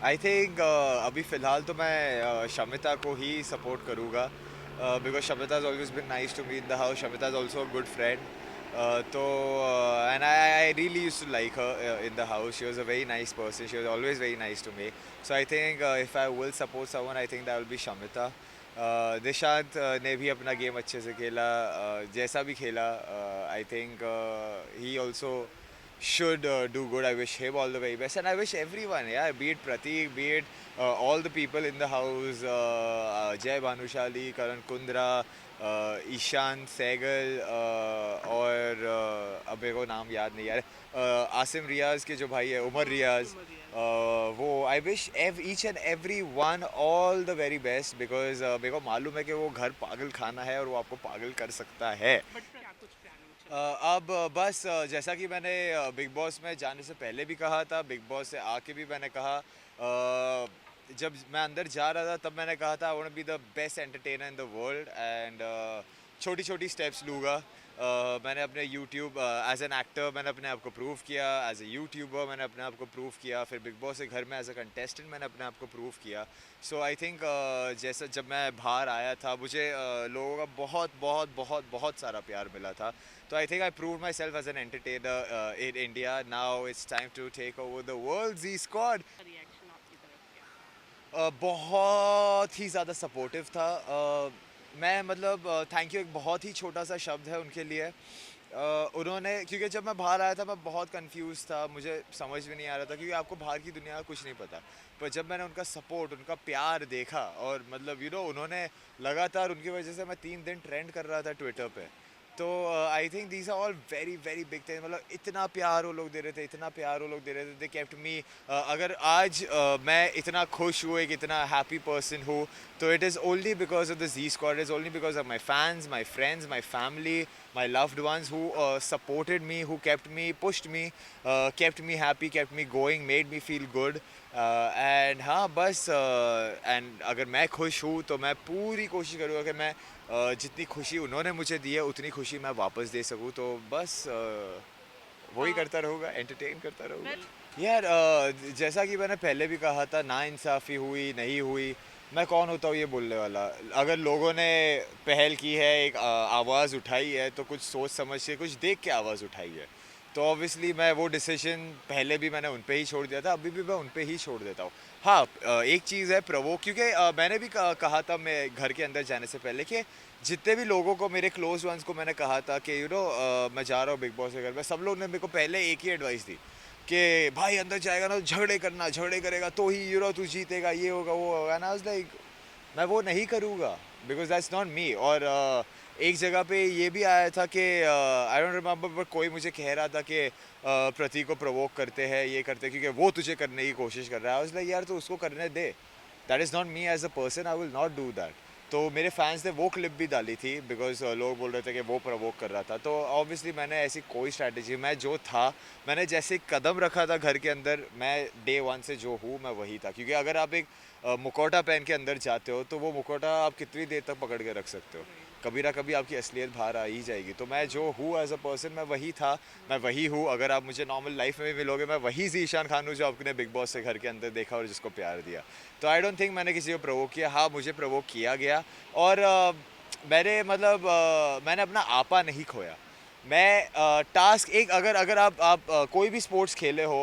I think अभी फ़िलहाल तो मैं शमिता को ही सपोर्ट करूँगा because Shamita is always been nice to me in the house. Shamita is also a good friend. तो and I really use to like her in the house. She was a very nice person. She was always very nice to me. So I think if I will support someone I think that will be Shamita. Nishant ने भी अपना game अच्छे से खेला. जैसा भी खेला I think he also should do good. I wish him all the very best, and I wish everyone, yeah, be it Pratik, be it all the people in the house, Jay Bhanushali, Karan Kundra, Ishaan Sehgal और अब मेरे को नाम याद नहीं यार. आसिम रियाज के जो भाई है उमर रियाज. वो I wish each and every one all the very best because मेरे को मालूम है कि वो घर पागल खाना है और वो आपको पागल कर सकता है. अब बस जैसा कि मैंने बिग बॉस में जाने से पहले भी कहा था, बिग बॉस से आके भी मैंने कहा, जब मैं अंदर जा रहा था तब मैंने कहा था I want to be the best entertainer in the world and छोटी छोटी स्टेप्स लूँगा. मैंने अपने यूट्यूब एज एन एक्टर मैंने अपने आप को प्रूव किया, एज ए यूट्यूबर मैंने अपने आप को प्रूव किया, फिर बिग बॉस के घर में एज अ कंटेस्टेंट मैंने अपने आप को प्रूव किया. सो आई थिंक जैसा जब मैं बाहर आया था मुझे लोगों का बहुत बहुत बहुत बहुत सारा प्यार मिला था. So I think I proved myself as an entertainer in India. Now it's time to take over the world. Z Squad. बहुत ही ज़्यादा सपोर्टिव था. मैं मतलब थैंक यू एक बहुत ही छोटा सा शब्द है उनके लिए. उन्होंने क्योंकि जब मैं बाहर आया था मैं बहुत कंफ्यूज था, मुझे समझ में नहीं आ रहा था क्योंकि आपको बाहर की दुनिया का कुछ नहीं पता. पर जब मैंने उनका सपोर्ट उनका प्यार देखा और मतलब उन्होंने लगातार उनकी वजह से मैं 3 दिन ट्रेंड कर रहा था ट्विटर पे. तो I think these are all very very big thing. मतलब इतना प्यार वो लोग दे रहे थे, इतना प्यार वो लोग दे रहे थे. They kept me. अगर आज मैं इतना खुश हूँ, एक इतना हैप्पी पर्सन हूँ, तो it is only because of the G squad. Is only because of my fans, my friends, my family, my loved ones who supported me, who kept me, pushed me, kept me happy, kept me going, made me feel good. And हाँ बस and अगर मैं खुश हूँ तो मैं पूरी कोशिश करूँगा कि मैं जितनी खुशी उन्होंने मुझे दी है उतनी खुशी मैं वापस दे सकूँ. तो बस वही करता रहूँगा, एंटरटेन करता रहूँगा. यार जैसा कि मैंने पहले भी कहा था, ना इंसाफ़ी हुई नहीं हुई, मैं कौन होता हूँ ये बोलने वाला. अगर लोगों ने पहल की है, एक आवाज़ उठाई है, तो कुछ सोच समझ के कुछ देख के आवाज़ उठाई है. तो ऑब्वियसली मैं वो डिसीजन पहले भी मैंने उन पे ही छोड़ दिया था, अभी भी मैं उन पे ही छोड़ देता हूँ. हाँ एक चीज़ है प्रवोक, क्योंकि मैंने भी कहा था मैं घर के अंदर जाने से पहले कि जितने भी लोगों को, मेरे क्लोज वंस को मैंने कहा था कि मैं जा रहा हूँ बिग बॉस के घर में, सब लोग ने मेरे को पहले एक ही एडवाइस दी कि भाई अंदर जाएगा ना तो झगड़े करना, झगड़े करेगा तो ही तू जीतेगा, ये होगा वो होगा ना. लाइक मैं वो नहीं करूँगा बिकॉज दैट्स नॉट मी. और एक जगह पे ये भी आया था कि आई डोंट रिमेंबर, बट कोई मुझे कह रहा था कि प्रतीक को प्रोवोक करते हैं, ये करते हैं क्योंकि वो तुझे करने की कोशिश कर रहा है. उसने यार तो उसको करने दे. That is not me as a person, I will not do that. तो मेरे फैंस ने वो क्लिप भी डाली थी बिकॉज लोग बोल रहे थे कि वो प्रोवोक कर रहा था. तो ऑब्वियसली मैंने ऐसी कोई स्ट्रैटेजी, मैं जो था, मैंने जैसे कदम रखा था घर के अंदर, मैं डे वन से जो हूँ मैं वही था. क्योंकि अगर आप एक मुखौटा पहन के अंदर जाते हो तो वो मुखौटा आप कितनी देर तक पकड़ के रख सकते हो. कभी ना कभी आपकी असलियत बाहर आ ही जाएगी. तो मैं जो हूँ एज अ पर्सन मैं वही था, मैं वही हूँ. अगर आप मुझे नॉर्मल लाइफ में भी मिलोगे मैं वही ज़ीशान खान हूँ जो आपने बिग बॉस से घर के अंदर देखा और जिसको प्यार दिया. तो आई डोंट थिंक मैंने किसी को प्रोवोक किया. हाँ मुझे प्रोवोक किया गया और मैंने मतलब मैंने अपना आपा नहीं खोया. मैं टास्क एक, अगर अगर आप कोई भी स्पोर्ट्स खेले हो,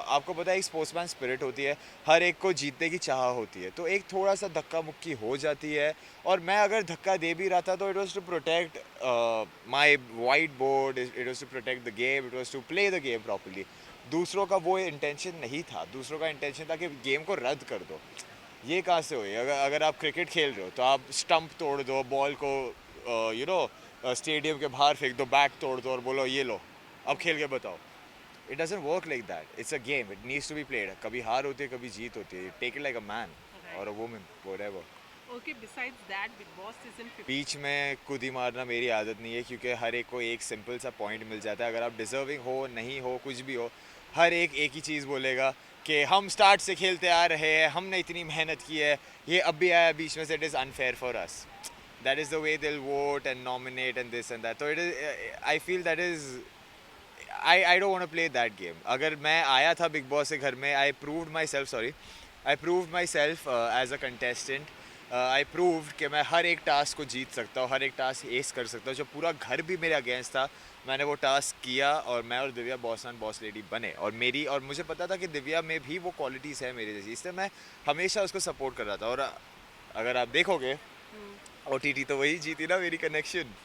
आपको पता है एक स्पोर्ट्समैन स्पिरिट होती है, हर एक को जीतने की चाह होती है. तो एक थोड़ा सा धक्का मुक्की हो जाती है. और मैं अगर धक्का दे भी रहा था तो it was to protect my white board, it was to protect the game, it was to play the game properly. दूसरों का वो इंटेंशन नहीं था. दूसरों का इंटेंशन था कि गेम को रद्द कर दो. ये कहाँ से हुई? अगर अगर आप क्रिकेट खेल रहे हो तो आप स्टंप तोड़ दो, बॉल को स्टेडियम के बाहर फेंक दो, बैट तोड़ दो और बोलो ये लो अब खेल के बताओ. It doesn't work like that. It's a game, it needs to be played. कभी हार होती है, कभी जीत होती है. Take it like a man और अ वुमन, व्हाटएवर. बीच में कूद ही मारना मेरी आदत नहीं है क्योंकि हर एक को एक सिंपल सा पॉइंट मिल जाता है. अगर आप डिजर्विंग हो नहीं हो कुछ भी हो, हर एक ही चीज़ बोलेगा कि हम स्टार्ट से खेलते आ रहे हैं, हमने इतनी मेहनत की है, ये अब भी आया बीच में से, it is unfair for us. That is the way they'll vote and nominate and this and that. So it is. I feel that is. I don't want to play that game. अगर मैं आया था बिग बॉस के घर में, I proved myself as a contestant. I proved कि मैं हर एक टास्क को जीत सकता हूँ, हर एक टास्क एस कर सकता हूँ. जब पूरा घर भी मेरे अगेंस्ट था, मैंने वो टास्क किया और मैं और Divya boss man boss lady बने. और मुझे पता था कि दिव्या में भी वो क्वालिटीज़ है मेरे जैसी, इसलिए मैं हमेशा उसको सपोर्ट कर रहा था. और अगर आप देखोगे, OTT तो वही जीती ना, मेरी कनेक्शन.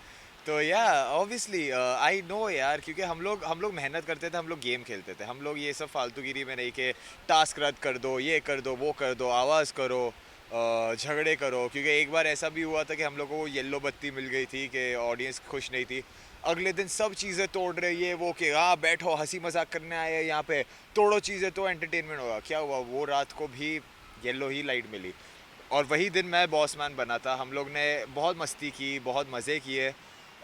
तो या ऑब्वियसली आई नो यार, क्योंकि हम लोग मेहनत करते थे, हम लोग गेम खेलते थे. हम लोग ये सब फालतूगिरी में नहीं कि टास्क रद्द कर दो, ये कर दो, वो कर दो, आवाज़ करो, झगड़े करो. क्योंकि एक बार ऐसा भी हुआ था कि हम लोग को वो येलो बत्ती मिल गई थी कि ऑडियंस खुश नहीं थी. अगले दिन सब चीज़ें तोड़ रही है वो, कि हाँ बैठो हंसी मजाक करने आए हैं यहाँ पे, तोड़ो चीज़ें तो एंटरटेनमेंट होगा. क्या हुआ, वो रात को भी येलो ही लाइट मिली. और वही दिन मैं बॉस मैन बना था. हम लोग ने बहुत मस्ती की, बहुत मज़े किए,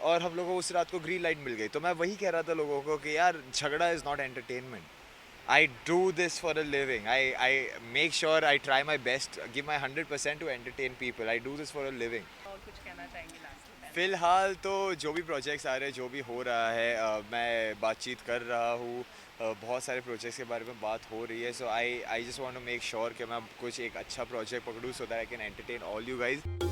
और हम लोगों को उस रात को ग्रीन लाइट मिल गई. तो मैं वही कह रहा था लोगों को कि यार, झगड़ा is not entertainment. I do this for a living. I make sure I try my best, give my 100% to entertain people. I do this for a living. और कुछ कहना चाहेंगे लास्ट में? फ़िलहाल तो जो भी प्रोजेक्ट्स आ रहे हैं, जो भी हो रहा है, मैं बातचीत कर रहा हूँ. बहुत सारे प्रोजेक्ट्स के बारे में बात हो रही है. So I just want to make sure कि मैं कुछ एक अच्छा प्रोजेक्ट पकड़ूँ, so that I can entertain all you guys.